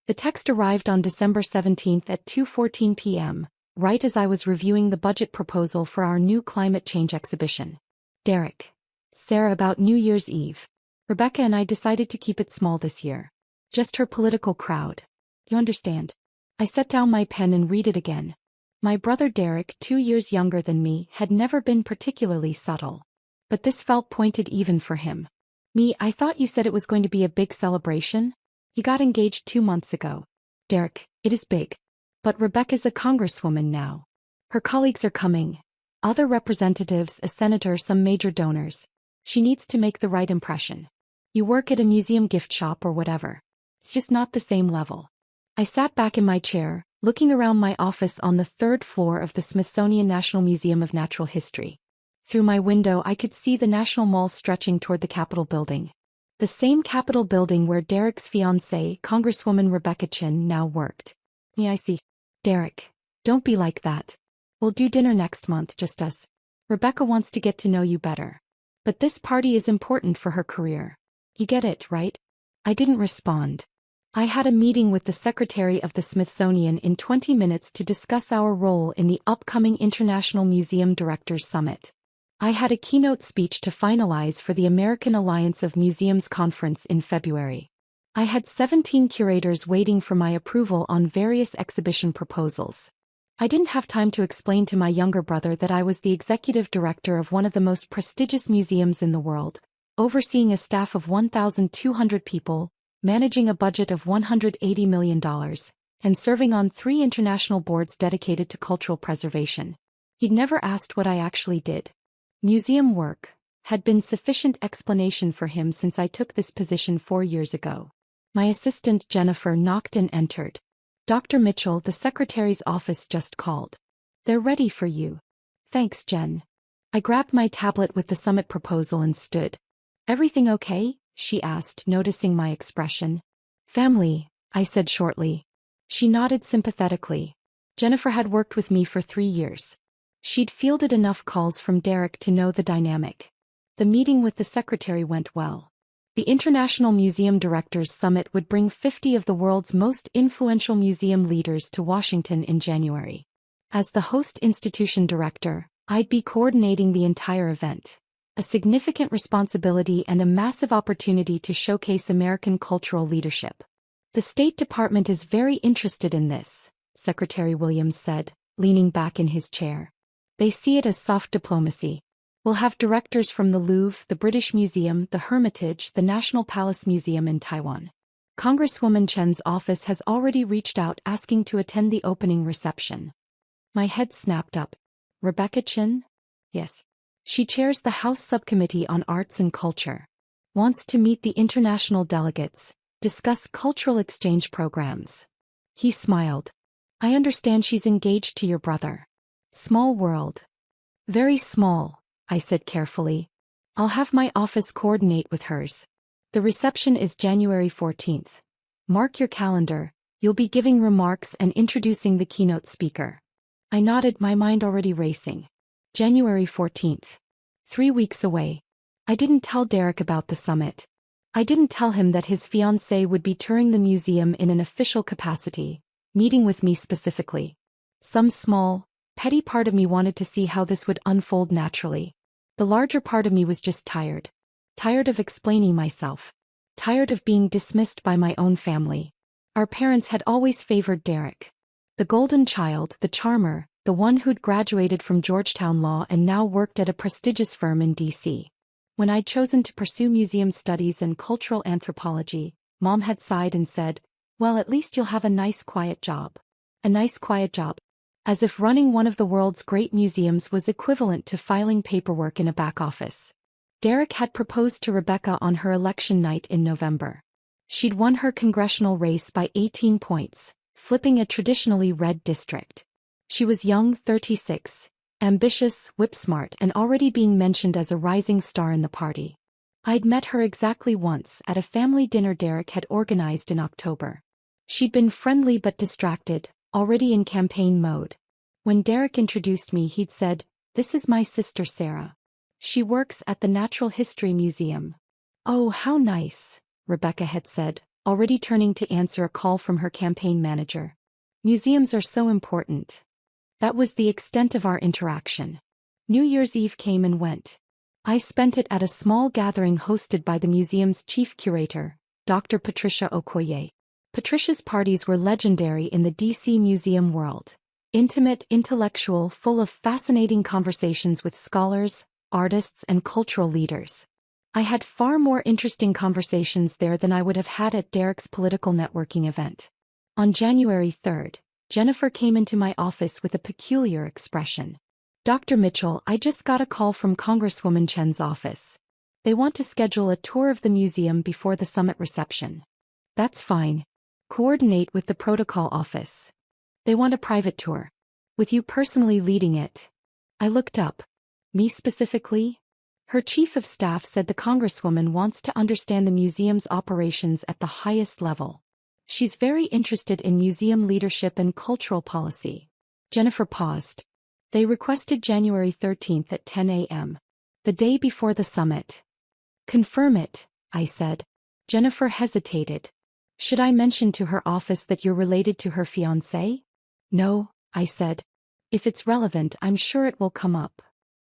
The text arrived on December 17th at 2:14 p.m., right as I was reviewing the budget proposal for our new climate change exhibition. Derek. Sarah, about New Year's Eve. Rebecca and I decided to keep it small this year. Just her political crowd. You understand? I set down my pen and read it again. My brother Derek, 2 years younger than me, had never been particularly subtle. But this felt pointed even for him. Me, I thought you said it was going to be a big celebration? You got engaged 2 months ago. Derek, it is big. But Rebecca's a congresswoman now. Her colleagues are coming. Other representatives, a senator, some major donors. She needs to make the right impression. You work at a museum gift shop or whatever. It's just not the same level. I sat back in my chair, looking around my office on the 3rd floor of the Smithsonian National Museum of Natural History. Through my window I could see the National Mall stretching toward the Capitol building. The same Capitol building where Derek's fiancée, Congresswoman Rebecca Chin, now worked. Yeah, I see. Derek, don't be like that. We'll do dinner next month, just us. Rebecca wants to get to know you better. But this party is important for her career. You get it, right? I didn't respond. I had a meeting with the secretary of the Smithsonian in 20 minutes to discuss our role in the upcoming International Museum Directors Summit. I had a keynote speech to finalize for the American Alliance of Museums conference in February. I had 17 curators waiting for my approval on various exhibition proposals. I didn't have time to explain to my younger brother that I was the executive director of one of the most prestigious museums in the world, overseeing a staff of 1,200 people, managing a budget of $180 million, and serving on 3 international boards dedicated to cultural preservation. He'd never asked what I actually did. Museum work had been sufficient explanation for him since I took this position 4 years ago. My assistant Jennifer knocked and entered. Dr. Mitchell, the secretary's office just called. They're ready for you. Thanks, Jen. I grabbed my tablet with the summit proposal and stood. Everything okay? She asked, noticing my expression. Family, I said shortly. She nodded sympathetically. Jennifer had worked with me for 3 years. She'd fielded enough calls from Derek to know the dynamic. The meeting with the secretary went well. The International Museum Directors Summit would bring 50 of the world's most influential museum leaders to Washington in January. As the host institution director, I'd be coordinating the entire event. A significant responsibility and a massive opportunity to showcase American cultural leadership. The State Department is very interested in this, Secretary Williams said, leaning back in his chair. They see it as soft diplomacy. We'll have directors from the Louvre, the British Museum, the Hermitage, the National Palace Museum in Taiwan. Congresswoman Chen's office has already reached out asking to attend the opening reception. My head snapped up. Rebecca Chin? Yes. She chairs the House Subcommittee on Arts and Culture. Wants to meet the international delegates, discuss cultural exchange programs. He smiled. I understand she's engaged to your brother. Small world. Very small, I said carefully. I'll have my office coordinate with hers. The reception is January 14th. Mark your calendar, you'll be giving remarks and introducing the keynote speaker. I nodded, my mind already racing. January 14th. 3 weeks away. I didn't tell Derek about the summit. I didn't tell him that his fiancée would be touring the museum in an official capacity, meeting with me specifically. Some small, petty part of me wanted to see how this would unfold naturally. The larger part of me was just tired. Tired of explaining myself. Tired of being dismissed by my own family. Our parents had always favored Derek. The golden child, the charmer, the one who'd graduated from Georgetown Law and now worked at a prestigious firm in D.C. When I'd chosen to pursue museum studies and cultural anthropology, Mom had sighed and said, well, at least you'll have a nice quiet job. A nice quiet job. As if running one of the world's great museums was equivalent to filing paperwork in a back office. Derek had proposed to Rebecca on her election night in November. She'd won her congressional race by 18 points, flipping a traditionally red district. She was young, 36, ambitious, whip-smart, and already being mentioned as a rising star in the party. I'd met her exactly once at a family dinner Derek had organized in October. She'd been friendly but distracted, already in campaign mode. When Derek introduced me, he'd said, "This is my sister Sarah. She works at the Natural History Museum." "Oh, how nice," Rebecca had said, already turning to answer a call from her campaign manager. Museums are so important. That was the extent of our interaction. New Year's Eve came and went. I spent it at a small gathering hosted by the museum's chief curator, Dr. Patricia Okoye. Patricia's parties were legendary in the DC museum world. Intimate, intellectual, full of fascinating conversations with scholars, artists, and cultural leaders. I had far more interesting conversations there than I would have had at Derek's political networking event. On January 3rd, Jennifer came into my office with a peculiar expression. "Dr. Mitchell, I just got a call from Congresswoman Chen's office. They want to schedule a tour of the museum before the summit reception." "That's fine. Coordinate with the protocol office. They want a private tour. With you personally leading it." I looked up. "Me specifically?" Her chief of staff said the Congresswoman wants to understand the museum's operations at the highest level. She's very interested in museum leadership and cultural policy. Jennifer paused. They requested January 13th at 10 a.m. The day before the summit. "Confirm it," I said. Jennifer hesitated. "Should I mention to her office that you're related to her fiancé?" "No," I said. "If it's relevant, I'm sure it will come up."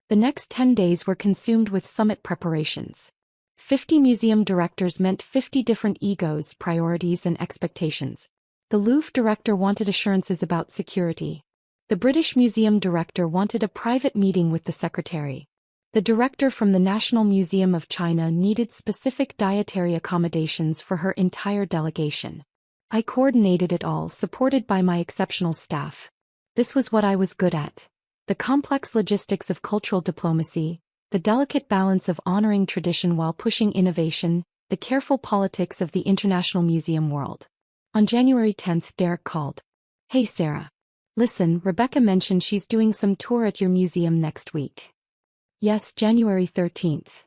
The next 10 days were consumed with summit preparations. 50 museum directors meant 50 different egos, priorities, and expectations. The Louvre director wanted assurances about security. The British Museum director wanted a private meeting with the secretary. The director from the National Museum of China needed specific dietary accommodations for her entire delegation. I coordinated it all, supported by my exceptional staff. This was what I was good at. The complex logistics of cultural diplomacy, the delicate balance of honoring tradition while pushing innovation, the careful politics of the international museum world. On January 10th, Derek called. "Hey Sarah. Listen, Rebecca mentioned she's doing some tour at your museum next week." "Yes, January 13th.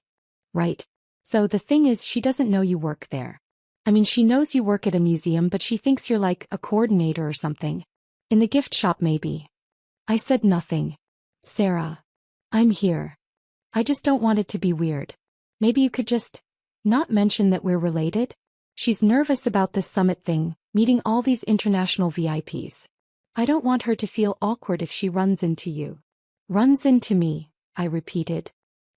"Right. So the thing is, she doesn't know you work there. I mean, she knows you work at a museum, but she thinks you're like a coordinator or something. In the gift shop maybe." I said nothing. "Sarah. I'm here. I just don't want it to be weird. Maybe you could just not mention that we're related?" She's nervous about this summit thing, meeting all these international VIPs. "I don't want her to feel awkward if she runs into you." "Runs into me," I repeated.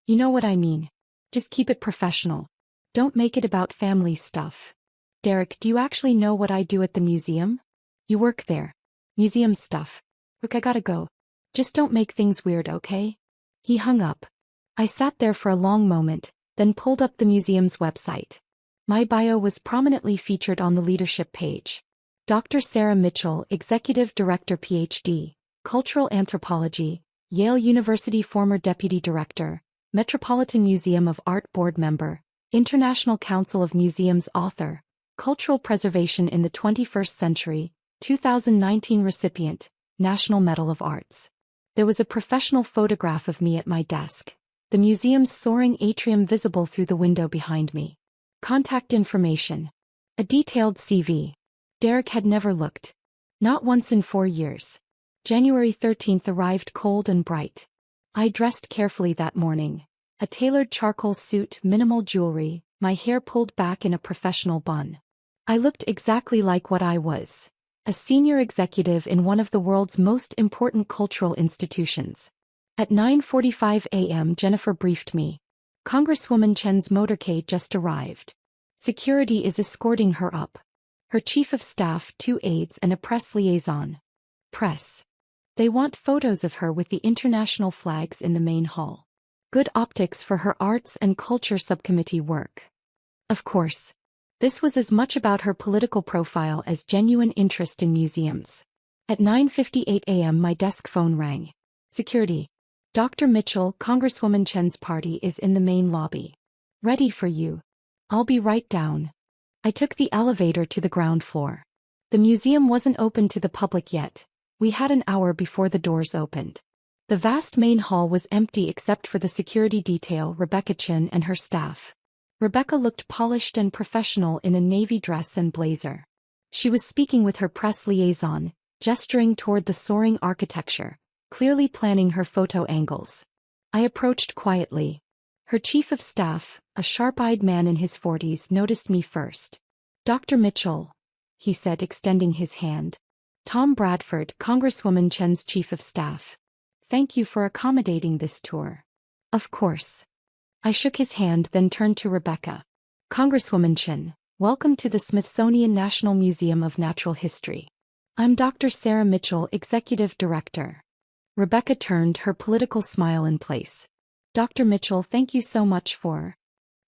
"You know what I mean. Just keep it professional. Don't make it about family stuff." "Derek, do you actually know what I do at the museum?" "You work there. Museum stuff. Look, I gotta go. Just don't make things weird, okay?" He hung up. I sat there for a long moment, then pulled up the museum's website. My bio was prominently featured on the leadership page. Dr. Sarah Mitchell, Executive Director Ph.D., Cultural Anthropology, Yale University former Deputy Director, Metropolitan Museum of Art Board Member, International Council of Museums Author, Cultural Preservation in the 21st Century, 2019 recipient, National Medal of Arts. There was a professional photograph of me at my desk. The museum's soaring atrium visible through the window behind me. Contact information. A detailed CV. Derek had never looked. Not once in 4 years. January 13th arrived cold and bright. I dressed carefully that morning. A tailored charcoal suit, minimal jewelry, my hair pulled back in a professional bun. I looked exactly like what I was. A senior executive in one of the world's most important cultural institutions. At 9:45 a.m. Jennifer briefed me. Congresswoman Chen's motorcade just arrived. Security is escorting her up. Her chief of staff, 2 aides and a press liaison. Press. They want photos of her with the international flags in the main hall. Good optics for her arts and culture subcommittee work. Of course. This was as much about her political profile as genuine interest in museums. At 9:58 a.m. my desk phone rang. Security. Dr. Mitchell, Congresswoman Chen's party is in the main lobby. Ready for you. I'll be right down. I took the elevator to the ground floor. The museum wasn't open to the public yet. We had an hour before the doors opened. The vast main hall was empty except for the security detail, Rebecca Chen and her staff. Rebecca looked polished and professional in a navy dress and blazer. She was speaking with her press liaison, gesturing toward the soaring architecture, clearly planning her photo angles. I approached quietly. Her chief of staff, a sharp-eyed man in his 40s, noticed me first. Dr. Mitchell, he said, extending his hand. Tom Bradford, Congresswoman Chen's chief of staff. Thank you for accommodating this tour. Of course. I shook his hand, then turned to Rebecca. Congresswoman Chen, welcome to the Smithsonian National Museum of Natural History. I'm Dr. Sarah Mitchell, Executive Director. Rebecca turned, her political smile in place. Dr. Mitchell, thank you so much for...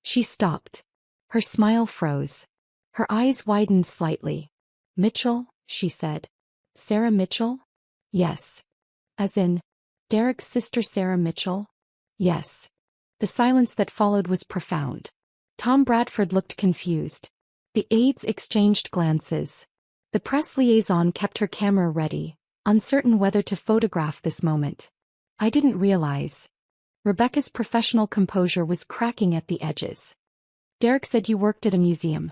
She stopped. Her smile froze. Her eyes widened slightly. Mitchell, she said. Sarah Mitchell? Yes. As in, Derek's sister Sarah Mitchell? Yes. The silence that followed was profound. Tom Bradford looked confused. The aides exchanged glances. The press liaison kept her camera ready, uncertain whether to photograph this moment. I didn't realize. Rebecca's professional composure was cracking at the edges. Derek said you worked at a museum.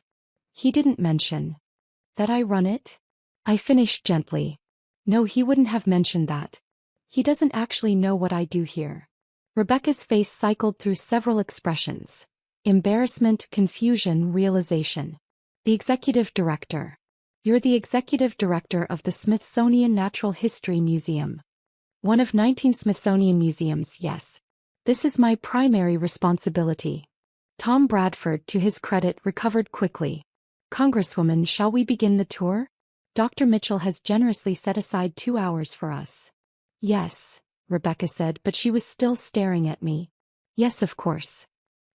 He didn't mention that I run it? I finished gently. No, he wouldn't have mentioned that. He doesn't actually know what I do here. Rebecca's face cycled through several expressions. Embarrassment, confusion, realization. The executive director. You're the executive director of the Smithsonian Natural History Museum. One of 19 Smithsonian museums, yes. This is my primary responsibility. Tom Bradford, to his credit, recovered quickly. Congresswoman, shall we begin the tour? Dr. Mitchell has generously set aside 2 hours for us. Yes, Rebecca said, but she was still staring at me. Yes, of course.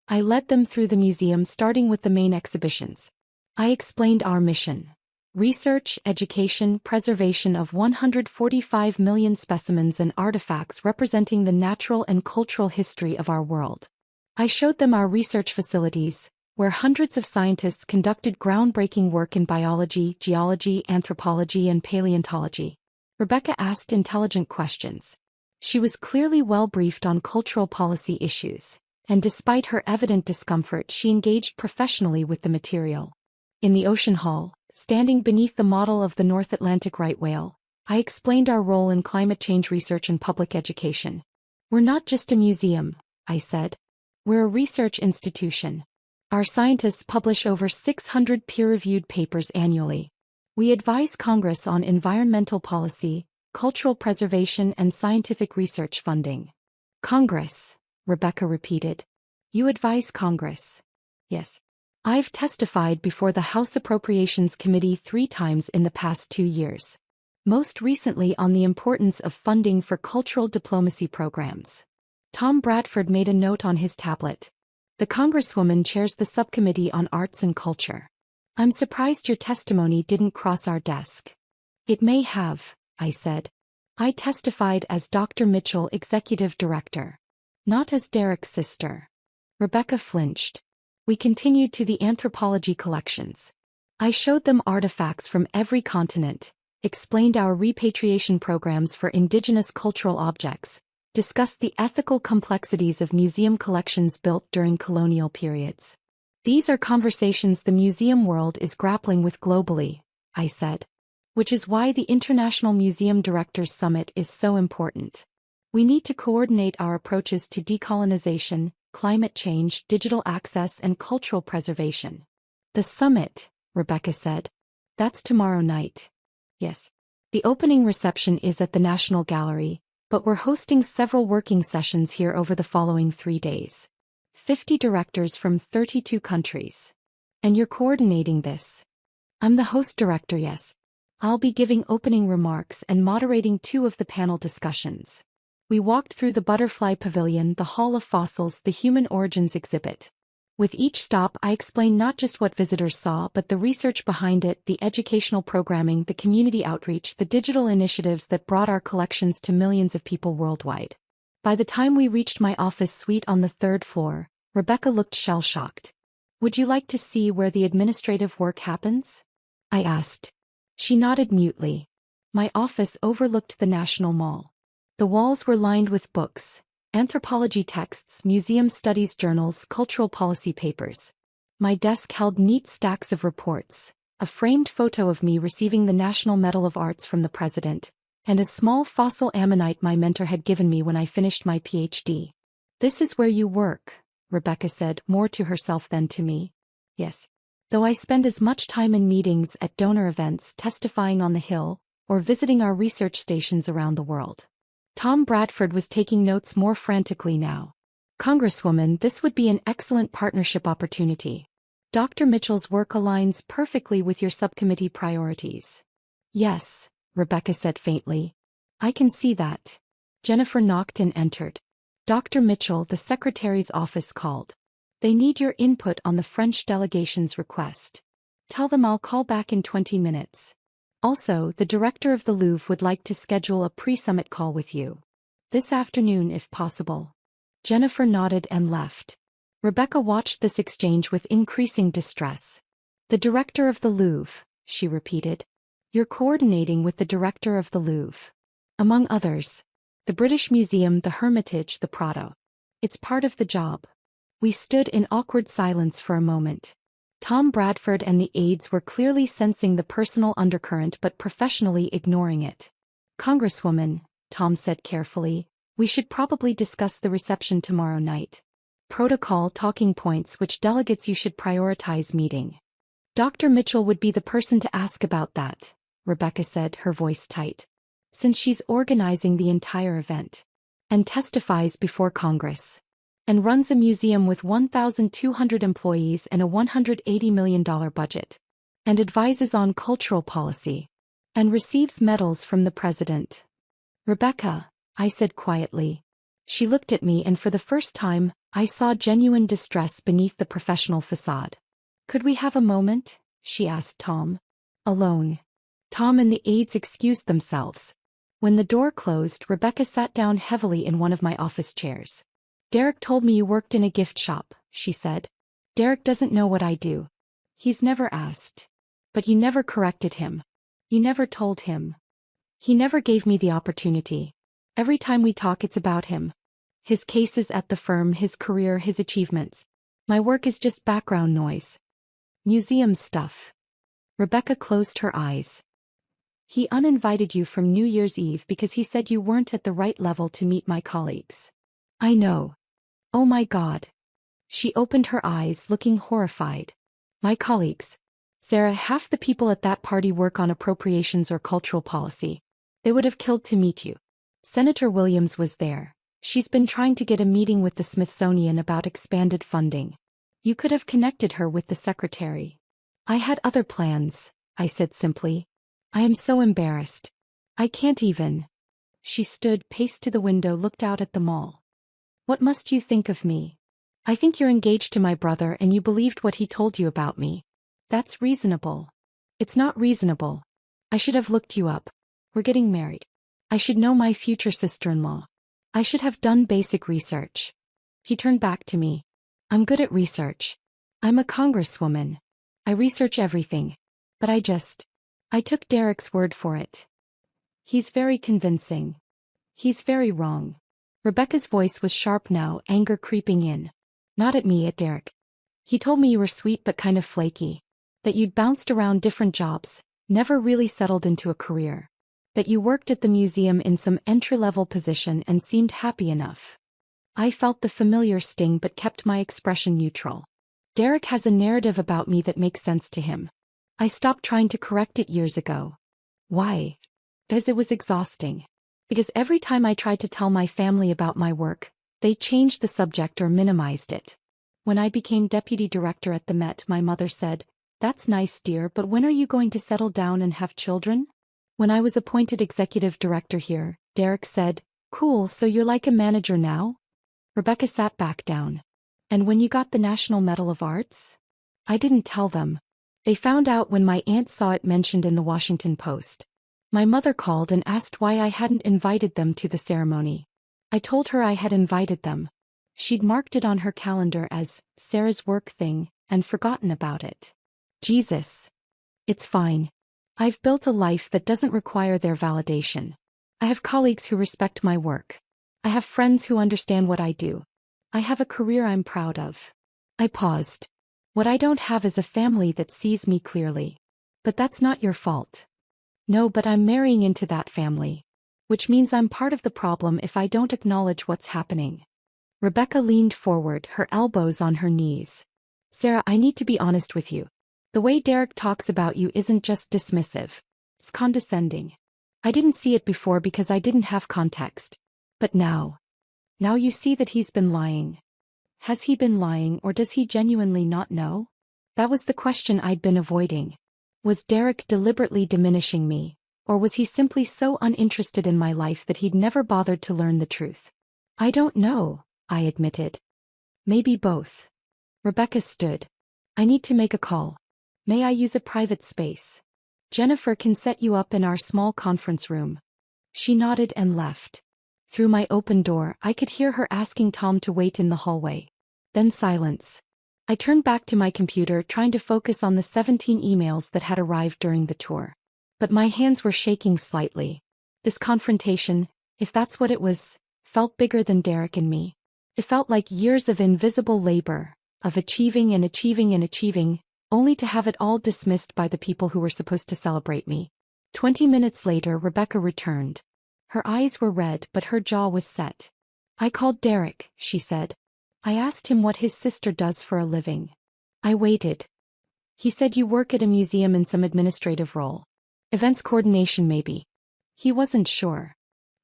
I led them through the museum, starting with the main exhibitions. I explained our mission. Research, education, preservation of 145 million specimens and artifacts representing the natural and cultural history of our world. I showed them our research facilities, where hundreds of scientists conducted groundbreaking work in biology, geology, anthropology, and paleontology. Rebecca asked intelligent questions. She was clearly well briefed on cultural policy issues, and despite her evident discomfort, she engaged professionally with the material. In the ocean hall, standing beneath the model of the North Atlantic right whale, I explained our role in climate change research and public education. We're not just a museum, I said. We're a research institution. Our scientists publish over 600 peer-reviewed papers annually. We advise Congress on environmental policy, cultural preservation, and scientific research funding. Congress, Rebecca repeated. You advise Congress? Yes. I've testified before the House Appropriations Committee 3 times in the past 2 years. Most recently on the importance of funding for cultural diplomacy programs. Tom Bradford made a note on his tablet. The Congresswoman chairs the subcommittee on arts and culture. I'm surprised your testimony didn't cross our desk. It may have, I said. I testified as Dr. Mitchell, Executive Director. Not as Derek's sister. Rebecca flinched. We continued to the anthropology collections. I showed them artifacts from every continent, explained our repatriation programs for indigenous cultural objects, discussed the ethical complexities of museum collections built during colonial periods. These are conversations the museum world is grappling with globally, I said. Which is why the International Museum Directors Summit is so important. We need to coordinate our approaches to decolonization, climate change, digital access, and cultural preservation. The summit, Rebecca said. That's tomorrow night. Yes. The opening reception is at the National Gallery, but we're hosting several working sessions here over the following 3 days. 50 directors from 32 countries. And you're coordinating this. I'm the host director, yes. I'll be giving opening remarks and moderating 2 of the panel discussions. We walked through the Butterfly Pavilion, the Hall of Fossils, the Human Origins exhibit. With each stop, I explained not just what visitors saw but the research behind it, the educational programming, the community outreach, the digital initiatives that brought our collections to millions of people worldwide. By the time we reached my office suite on the 3rd floor, Rebecca looked shell-shocked. Would you like to see where the administrative work happens? I asked. She nodded mutely. My office overlooked the National Mall. The walls were lined with books, anthropology texts, museum studies journals, cultural policy papers. My desk held neat stacks of reports, a framed photo of me receiving the National Medal of Arts from the President, and a small fossil ammonite my mentor had given me when I finished my PhD. This is where you work, Rebecca said, more to herself than to me. Yes. though I spend as much time in meetings at donor events testifying on the Hill, or visiting our research stations around the world. Tom Bradford was taking notes more frantically now. Congresswoman, this would be an excellent partnership opportunity. Dr. Mitchell's work aligns perfectly with your subcommittee priorities. Yes, Rebecca said faintly. I can see that. Jennifer knocked and entered. Dr. Mitchell, the secretary's office called. They need your input on the French delegation's request. Tell them I'll call back in 20 minutes. Also, the director of the Louvre would like to schedule a pre-summit call with you. This afternoon if possible. Jennifer nodded and left. Rebecca watched this exchange with increasing distress. The director of the Louvre, she repeated. You're coordinating with the director of the Louvre. Among others. The British Museum, the Hermitage, the Prado. It's part of the job. We stood in awkward silence for a moment. Tom Bradford and the aides were clearly sensing the personal undercurrent but professionally ignoring it. Congresswoman, Tom said carefully, we should probably discuss the reception tomorrow night. Protocol talking points which delegates you should prioritize meeting. Dr. Mitchell would be the person to ask about that, Rebecca said, her voice tight. Since she's organizing the entire event. And testifies before Congress. And runs a museum with 1,200 employees and a $180 million budget. And advises on cultural policy. And receives medals from the president. Rebecca, I said quietly. She looked at me and for the first time, I saw genuine distress beneath the professional facade. Could we have a moment? She asked Tom. Alone. Tom and the aides excused themselves. When the door closed, Rebecca sat down heavily in one of my office chairs. Derek told me you worked in a gift shop, she said. Derek doesn't know what I do. He's never asked. But you never corrected him. You never told him. He never gave me the opportunity. Every time we talk it's about him. His cases at the firm, his career, his achievements. My work is just background noise. Museum stuff. Rebecca closed her eyes. He uninvited you from New Year's Eve because he said you weren't at the right level to meet my colleagues. I know. Oh my God. She opened her eyes, looking horrified. My colleagues. Sarah, half the people at that party work on appropriations or cultural policy. They would have killed to meet you. Senator Williams was there. She's been trying to get a meeting with the Smithsonian about expanded funding. You could have connected her with the secretary. I had other plans, I said simply. I am so embarrassed. I can't even. She stood, paced to the window, looked out at the mall. What must you think of me? I think you're engaged to my brother and you believed what he told you about me. That's reasonable. It's not reasonable. I should have looked you up. We're getting married. I should know my future sister-in-law. I should have done basic research. He turned back to me. I'm good at research. I'm a congresswoman. I research everything. But I took Derek's word for it. He's very convincing. He's very wrong. Rebecca's voice was sharp now, anger creeping in. Not at me, at Derek. He told me you were sweet but kind of flaky. That you'd bounced around different jobs, never really settled into a career. That you worked at the museum in some entry-level position and seemed happy enough. I felt the familiar sting but kept my expression neutral. Derek has a narrative about me that makes sense to him. I stopped trying to correct it years ago. Why? Because it was exhausting. Because every time I tried to tell my family about my work, they changed the subject or minimized it. When I became deputy director at the Met, my mother said, "That's nice, dear, but when are you going to settle down and have children?" When I was appointed executive director here, Derek said, "Cool, so you're like a manager now?" Rebecca sat back down. "And when you got the National Medal of Arts?" I didn't tell them. They found out when my aunt saw it mentioned in the Washington Post. My mother called and asked why I hadn't invited them to the ceremony. I told her I had invited them. She'd marked it on her calendar as Sarah's work thing and forgotten about it. Jesus. It's fine. I've built a life that doesn't require their validation. I have colleagues who respect my work. I have friends who understand what I do. I have a career I'm proud of. I paused. What I don't have is a family that sees me clearly. But that's not your fault. No, but I'm marrying into that family. Which means I'm part of the problem if I don't acknowledge what's happening. Rebecca leaned forward, her elbows on her knees. Sarah, I need to be honest with you. The way Derek talks about you isn't just dismissive. It's condescending. I didn't see it before because I didn't have context. But now. Now you see that he's been lying. Has he been lying or does he genuinely not know? That was the question I'd been avoiding. Was Derek deliberately diminishing me, or was he simply so uninterested in my life that he'd never bothered to learn the truth? I don't know, I admitted. Maybe both. Rebecca stood. I need to make a call. May I use a private space? Jennifer can set you up in our small conference room. She nodded and left. Through my open door, I could hear her asking Tom to wait in the hallway. Then silence. I turned back to my computer trying to focus on the 17 emails that had arrived during the tour. But my hands were shaking slightly. This confrontation, if that's what it was, felt bigger than Derek and me. It felt like years of invisible labor, of achieving and achieving and achieving, only to have it all dismissed by the people who were supposed to celebrate me. 20 minutes later, Rebecca returned. Her eyes were red but her jaw was set. I called Derek, she said. I asked him what his sister does for a living. I waited. He said you work at a museum in some administrative role. Events coordination maybe. He wasn't sure.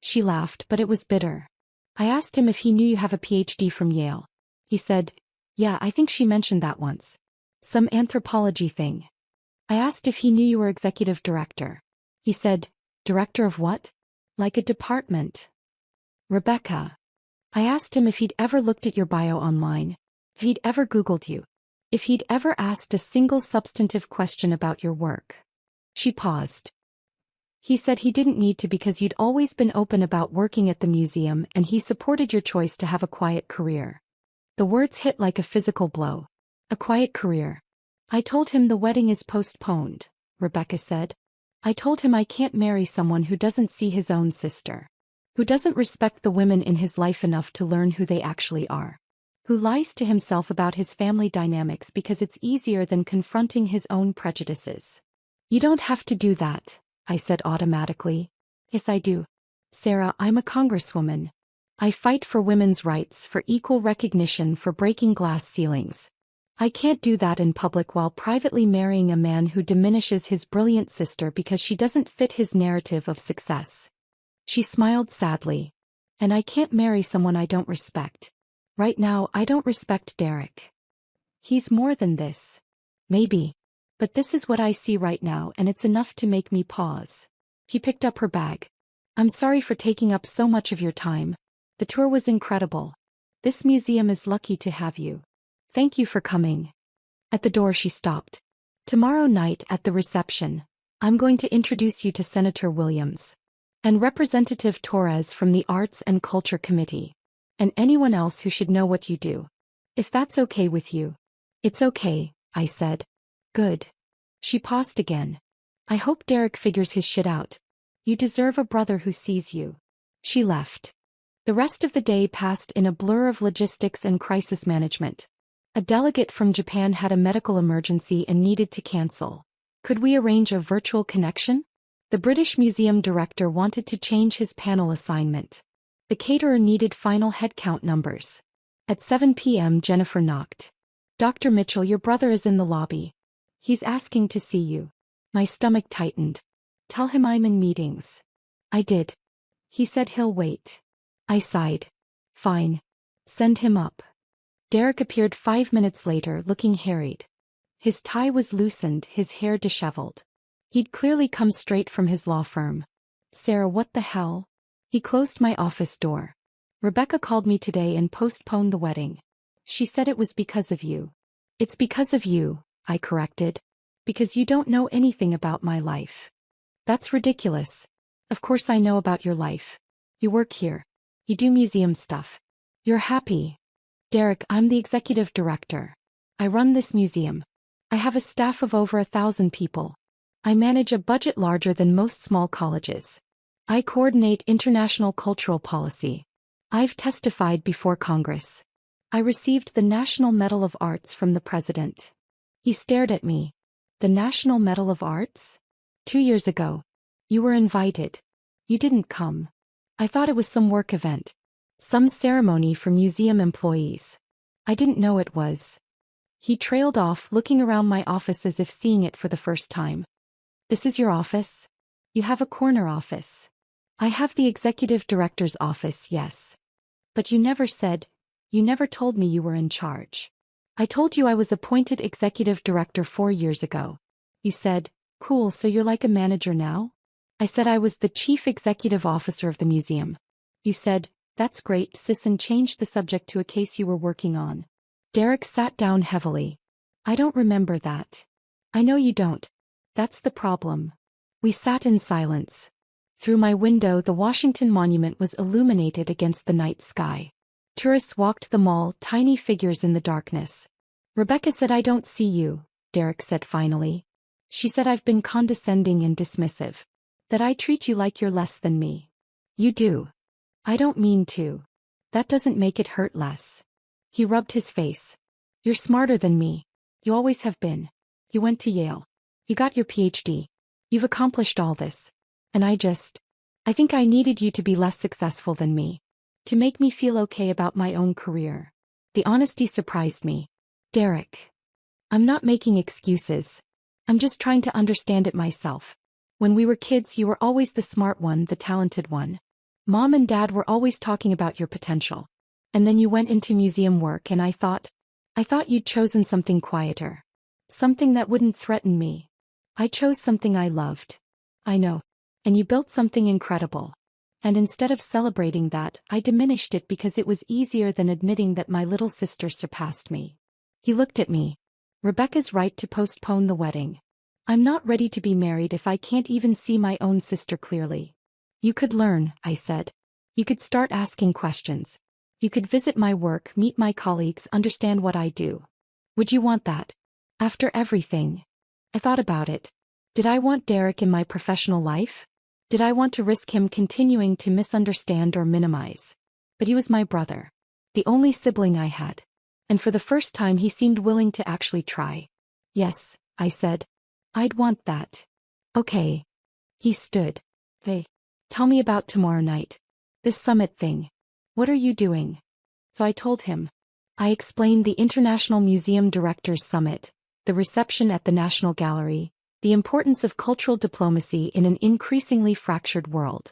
She laughed, but it was bitter. I asked him if he knew you have a PhD from Yale. He said, yeah, I think she mentioned that once. Some anthropology thing. I asked if he knew you were executive director. He said, director of what? Like a department. Rebecca. I asked him if he'd ever looked at your bio online, if he'd ever Googled you, if he'd ever asked a single substantive question about your work. She paused. He said he didn't need to because you'd always been open about working at the museum and he supported your choice to have a quiet career. The words hit like a physical blow. A quiet career. I told him the wedding is postponed, Rebecca said. I told him I can't marry someone who doesn't see his own sister. Who doesn't respect the women in his life enough to learn who they actually are. Who lies to himself about his family dynamics because it's easier than confronting his own prejudices. You don't have to do that, I said automatically. Yes, I do. Sarah, I'm a Congresswoman. I fight for women's rights, for equal recognition, for breaking glass ceilings. I can't do that in public while privately marrying a man who diminishes his brilliant sister because she doesn't fit his narrative of success. She smiled sadly. And I can't marry someone I don't respect. Right now, I don't respect Derek. He's more than this. Maybe. But this is what I see right now and it's enough to make me pause. He picked up her bag. I'm sorry for taking up so much of your time. The tour was incredible. This museum is lucky to have you. Thank you for coming. At the door she stopped. Tomorrow night at the reception, I'm going to introduce you to Senator Williams. And Representative Torres from the Arts and Culture Committee. And anyone else who should know what you do. If that's okay with you. It's okay, I said. Good. She paused again. I hope Derek figures his shit out. You deserve a brother who sees you. She left. The rest of the day passed in a blur of logistics and crisis management. A delegate from Japan had a medical emergency and needed to cancel. Could we arrange a virtual connection? The British Museum director wanted to change his panel assignment. The caterer needed final headcount numbers. At 7 p.m. Jennifer knocked. Dr. Mitchell, your brother is in the lobby. He's asking to see you. My stomach tightened. Tell him I'm in meetings. I did. He said he'll wait. I sighed. Fine. Send him up. Derek appeared 5 minutes later looking harried. His tie was loosened, his hair disheveled. He'd clearly come straight from his law firm. Sarah, what the hell? He closed my office door. Rebecca called me today and postponed the wedding. She said it was because of you. It's because of you, I corrected. Because you don't know anything about my life. That's ridiculous. Of course I know about your life. You work here. You do museum stuff. You're happy. Derek, I'm the executive director. I run this museum. I have a staff of over 1,000 people. I manage a budget larger than most small colleges. I coordinate international cultural policy. I've testified before Congress. I received the National Medal of Arts from the President. He stared at me. The National Medal of Arts? 2 years ago. You were invited. You didn't come. I thought it was some work event. Some ceremony for museum employees. I didn't know it was. He trailed off, looking around my office as if seeing it for the first time. This is your office? You have a corner office. I have the executive director's office, yes. But you never told me you were in charge. I told you I was appointed executive director 4 years ago. You said, cool, so you're like a manager now? I said I was the chief executive officer of the museum. You said, that's great, sis, and changed the subject to a case you were working on. Derek sat down heavily. I don't remember that. I know you don't. That's the problem. We sat in silence. Through my window, the Washington Monument was illuminated against the night sky. Tourists walked the mall, tiny figures in the darkness. Rebecca said, I don't see you, Derek said finally. She said I've been condescending and dismissive. That I treat you like you're less than me. You do. I don't mean to. That doesn't make it hurt less. He rubbed his face. You're smarter than me. You always have been. You went to Yale. You got your PhD. You've accomplished all this. And I think I needed you to be less successful than me. To make me feel okay about my own career. The honesty surprised me. Derek. I'm not making excuses. I'm just trying to understand it myself. When we were kids, you were always the smart one, the talented one. Mom and Dad were always talking about your potential. And then you went into museum work and I thought you'd chosen something quieter. Something that wouldn't threaten me. I chose something I loved. I know. And you built something incredible. And instead of celebrating that, I diminished it because it was easier than admitting that my little sister surpassed me. He looked at me. Rebecca's right to postpone the wedding. I'm not ready to be married if I can't even see my own sister clearly. You could learn, I said. You could start asking questions. You could visit my work, meet my colleagues, understand what I do. Would you want that? After everything? I thought about it. Did I want Derek in my professional life? Did I want to risk him continuing to misunderstand or minimize? But he was my brother. The only sibling I had. And for the first time he seemed willing to actually try. Yes, I said. I'd want that. Okay. He stood. Hey. Tell me about tomorrow night. This summit thing. What are you doing? So I told him. I explained the International Museum Directors Summit, the reception at the National Gallery, the importance of cultural diplomacy in an increasingly fractured world.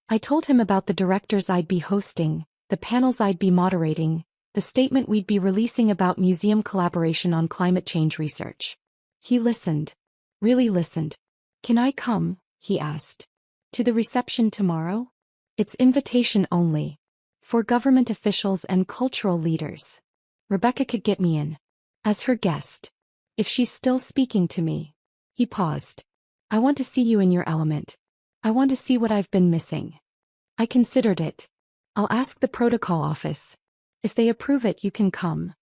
I told him about the directors I'd be hosting, the panels I'd be moderating, the statement we'd be releasing about museum collaboration on climate change research. He listened. Really listened. Can I come? He asked. To the reception tomorrow? It's invitation only. For government officials and cultural leaders. Rebecca could get me in. As her guest. If she's still speaking to me. He paused. I want to see you in your element. I want to see what I've been missing. I considered it. I'll ask the protocol office. If they approve it, you can come.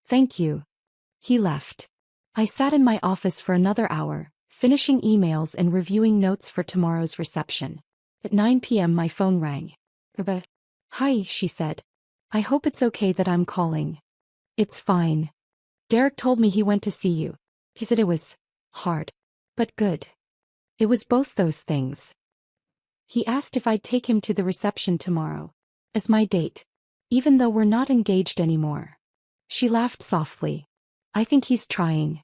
Thank you. He left. I sat in my office for another hour, finishing emails and reviewing notes for tomorrow's reception. At 9 p.m. my phone rang. Hi, she said. I hope it's okay that I'm calling. It's fine. Derek told me he went to see you. He said it was hard, but good. It was both those things. He asked if I'd take him to the reception tomorrow. As my date. Even though we're not engaged anymore. She laughed softly. I think he's trying.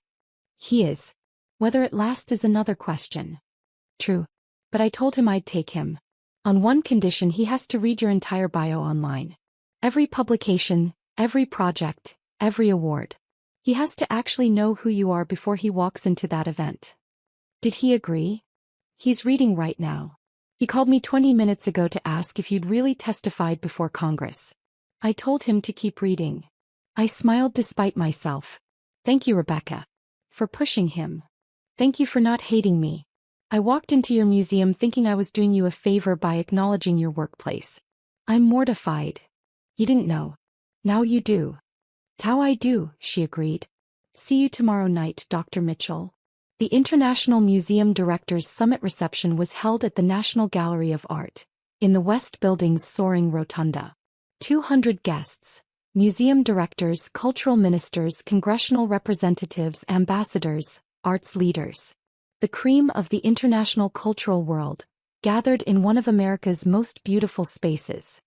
He is. Whether it lasts is another question. True. But I told him I'd take him. On one condition: he has to read your entire bio online. Every publication, every project, every award. He has to actually know who you are before he walks into that event. Did he agree? He's reading right now. He called me 20 minutes ago to ask if you'd really testified before Congress. I told him to keep reading. I smiled despite myself. Thank you, Rebecca. For pushing him. Thank you for not hating me. I walked into your museum thinking I was doing you a favor by acknowledging your workplace. I'm mortified. You didn't know. Now you do. How I do, she agreed. See you tomorrow night, Dr. Mitchell. The International Museum Directors Summit reception was held at the National Gallery of Art, in the West Building's soaring rotunda. 200 guests, museum directors, cultural ministers, congressional representatives, ambassadors, arts leaders. The cream of the international cultural world, gathered in one of America's most beautiful spaces.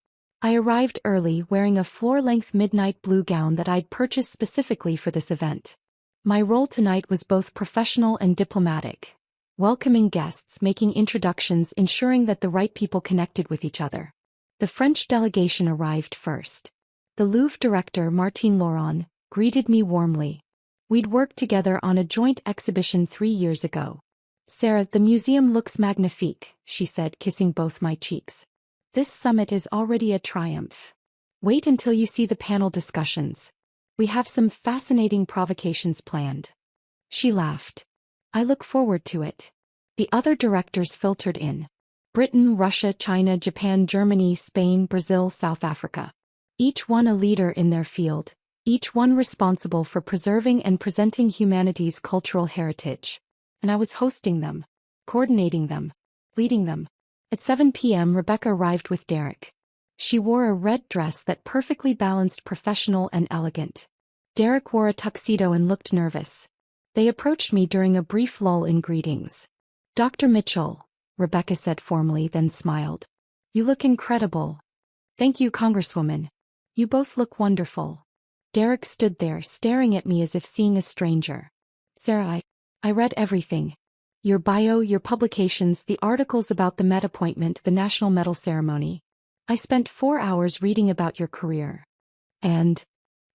I arrived early wearing a floor-length midnight blue gown that I'd purchased specifically for this event. My role tonight was both professional and diplomatic, welcoming guests, making introductions, ensuring that the right people connected with each other. The French delegation arrived first. The Louvre director, Martine Laurent, greeted me warmly. We'd worked together on a joint exhibition 3 years ago. "Sarah, the museum looks magnifique," she said, kissing both my cheeks. "This summit is already a triumph. Wait until you see the panel discussions. We have some fascinating provocations planned." She laughed. "I look forward to it." The other directors filtered in. Britain, Russia, China, Japan, Germany, Spain, Brazil, South Africa. Each one a leader in their field, each one responsible for preserving and presenting humanity's cultural heritage. And I was hosting them, coordinating them, leading them. At 7 p.m. Rebecca arrived with Derek. She wore a red dress that perfectly balanced professional and elegant. Derek wore a tuxedo and looked nervous. They approached me during a brief lull in greetings. "Dr. Mitchell," Rebecca said formally, then smiled. "You look incredible." "Thank you, Congresswoman. You both look wonderful." Derek stood there staring at me as if seeing a stranger. "Sarah, I read everything. Your bio, your publications, the articles about the Met appointment, the National Medal ceremony. I spent 4 hours reading about your career. And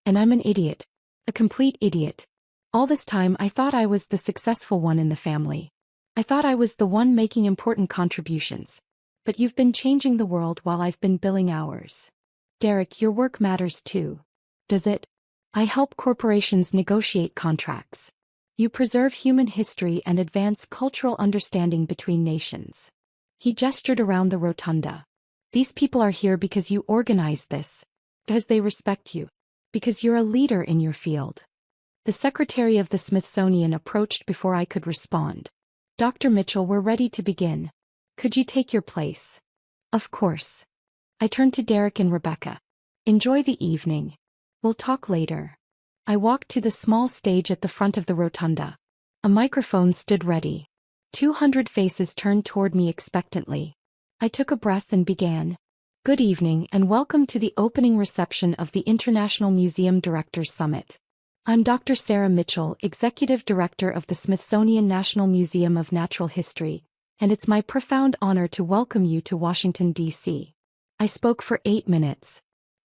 I'm an idiot. A complete idiot. All this time I thought I was the successful one in the family. I thought I was the one making important contributions. But you've been changing the world while I've been billing hours. Derek, your work matters too. Does it? I help corporations negotiate contracts. You preserve human history and advance cultural understanding between nations." He gestured around the rotunda. "These people are here because you organized this. Because they respect you. Because you're a leader in your field." The secretary of the Smithsonian approached before I could respond. "Dr. Mitchell, we're ready to begin. Could you take your place?" "Of course." I turned to Derek and Rebecca. "Enjoy the evening. We'll talk later." I walked to the small stage at the front of the rotunda. A microphone stood ready. 200 faces turned toward me expectantly. I took a breath and began. "Good evening and welcome to the opening reception of the International Museum Directors Summit. I'm Dr. Sarah Mitchell, Executive Director of the Smithsonian National Museum of Natural History, and it's my profound honor to welcome you to Washington, D.C. I spoke for 8 minutes.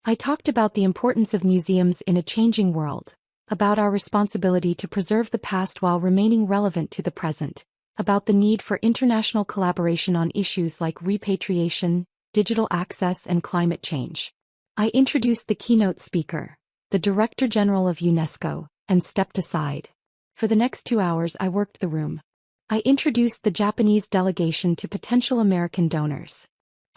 I talked about the importance of museums in a changing world, about our responsibility to preserve the past while remaining relevant to the present, about the need for international collaboration on issues like repatriation, digital access, and climate change. I introduced the keynote speaker, the Director General of UNESCO, and stepped aside. For the next 2 hours I worked the room. I introduced the Japanese delegation to potential American donors.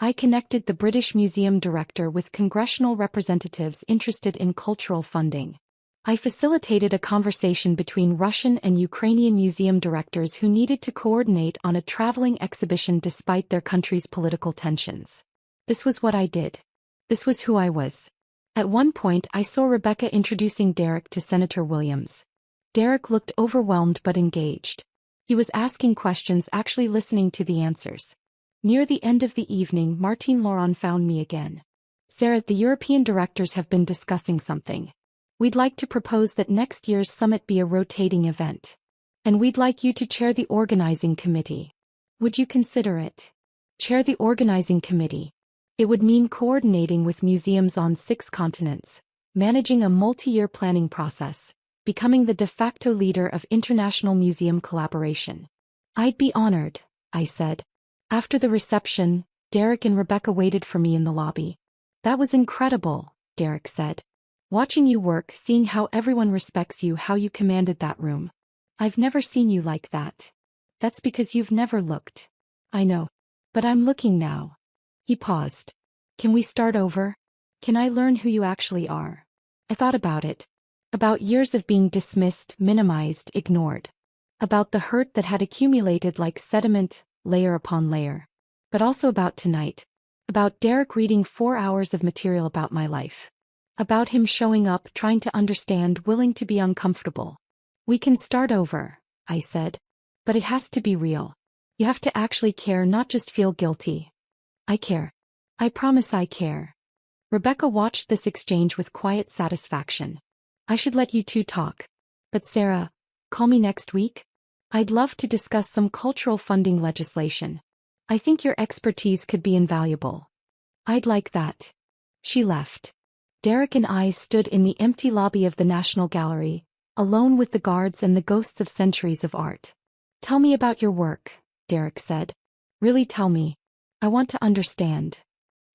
I connected the British Museum Director with congressional representatives interested in cultural funding. I facilitated a conversation between Russian and Ukrainian museum directors who needed to coordinate on a traveling exhibition despite their country's political tensions. This was what I did. This was who I was. At one point I saw Rebecca introducing Derek to Senator Williams. Derek looked overwhelmed but engaged. He was asking questions, actually listening to the answers. Near the end of the evening, Martine Laurent found me again. "Sarah, the European directors have been discussing something. We'd like to propose that next year's summit be a rotating event. And we'd like you to chair the organizing committee. Would you consider it?" Chair the organizing committee. It would mean coordinating with museums on 6 continents, managing a multi-year planning process, becoming the de facto leader of international museum collaboration. "I'd be honored," I said. After the reception, Derek and Rebecca waited for me in the lobby. "That was incredible," Derek said. "Watching you work, seeing how everyone respects you, how you commanded that room. I've never seen you like that." "That's because you've never looked." "I know. But I'm looking now." He paused. "Can we start over? Can I learn who you actually are?" I thought about it. About years of being dismissed, minimized, ignored. About the hurt that had accumulated like sediment, layer upon layer. But also about tonight. About Derek reading 4 hours of material about my life. About him showing up, trying to understand, willing to be uncomfortable. "We can start over," I said. "But it has to be real. You have to actually care, not just feel guilty." "I care. I promise I care." Rebecca watched this exchange with quiet satisfaction. I should let you two talk. But Sarah, call me next week? I'd love to discuss some cultural funding legislation. I think your expertise could be invaluable. I'd like that. She left. Derek and I stood in the empty lobby of the National Gallery, alone with the guards and the ghosts of centuries of art. Tell me about your work, Derek said. Really tell me. I want to understand.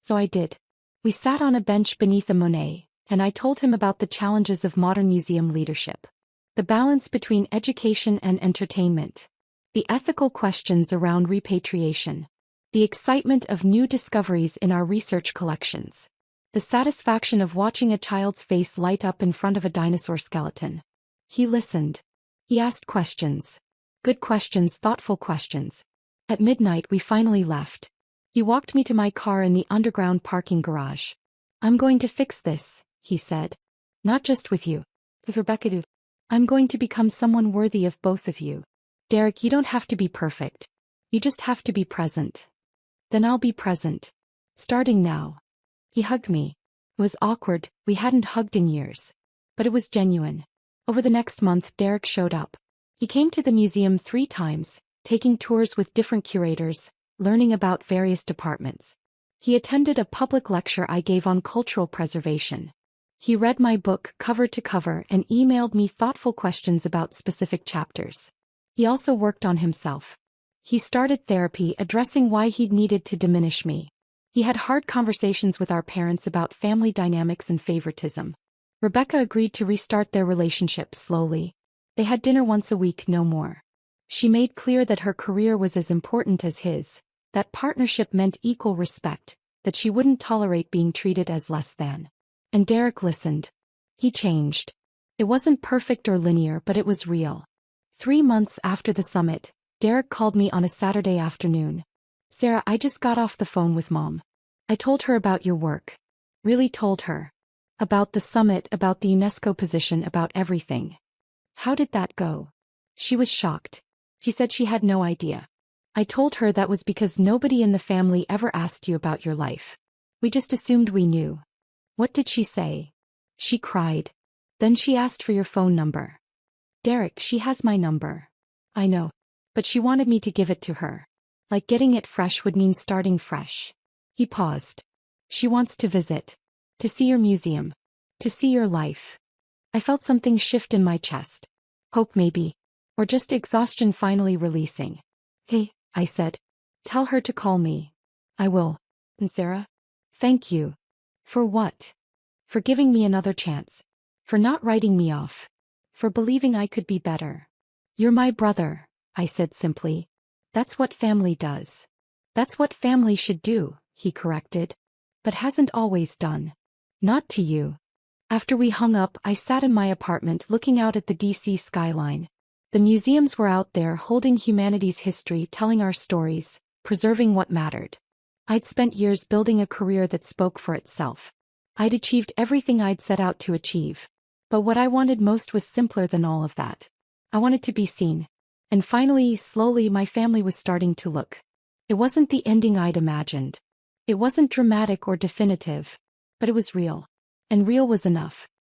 So I did. We sat on a bench beneath a Monet, and I told him about the challenges of modern museum leadership. The balance between education and entertainment. The ethical questions around repatriation. The excitement of new discoveries in our research collections. The satisfaction of watching a child's face light up in front of a dinosaur skeleton. He listened. He asked questions. Good questions, thoughtful questions. At midnight we finally left. He walked me to my car in the underground parking garage. I'm going to fix this, he said. Not just with you. With Rebecca too. I'm going to become someone worthy of both of you. Derek, you don't have to be perfect. You just have to be present. Then I'll be present. Starting now. He hugged me. It was awkward, we hadn't hugged in years. But it was genuine. Over the next month Derek showed up. He came to the museum 3 times, taking tours with different curators, learning about various departments. He attended a public lecture I gave on cultural preservation. He read my book cover to cover and emailed me thoughtful questions about specific chapters. He also worked on himself. He started therapy addressing why he'd needed to diminish me. He had hard conversations with our parents about family dynamics and favoritism. Rebecca agreed to restart their relationship slowly. They had dinner once a week, no more. She made clear that her career was as important as his, that partnership meant equal respect, that she wouldn't tolerate being treated as less than. And Derek listened. He changed. It wasn't perfect or linear, but it was real. 3 months after the summit, Derek called me on a Saturday afternoon. Sarah, I just got off the phone with Mom. I told her about your work. Really told her. About the summit, about the UNESCO position, about everything. How did that go? She was shocked. She said she had no idea. I told her that was because nobody in the family ever asked you about your life. We just assumed we knew. What did she say? She cried. Then she asked for your phone number. Derek, she has my number. I know. But she wanted me to give it to her. Like getting it fresh would mean starting fresh. He paused. She wants to visit. To see your museum. To see your life. I felt something shift in my chest. Hope maybe. Or just exhaustion finally releasing. Hey, I said. Tell her to call me. I will. And Sarah? Thank you. For what? For giving me another chance. For not writing me off. For believing I could be better. You're my brother, I said simply. That's what family does. That's what family should do, he corrected. But hasn't always done. Not to you. After we hung up, I sat in my apartment looking out at the DC skyline. The museums were out there holding humanity's history, telling our stories, preserving what mattered. I'd spent years building a career that spoke for itself. I'd achieved everything I'd set out to achieve. But what I wanted most was simpler than all of that. I wanted to be seen. And finally, slowly, my family was starting to look. It wasn't the ending I'd imagined. It wasn't dramatic or definitive. But it was real. And real was enough.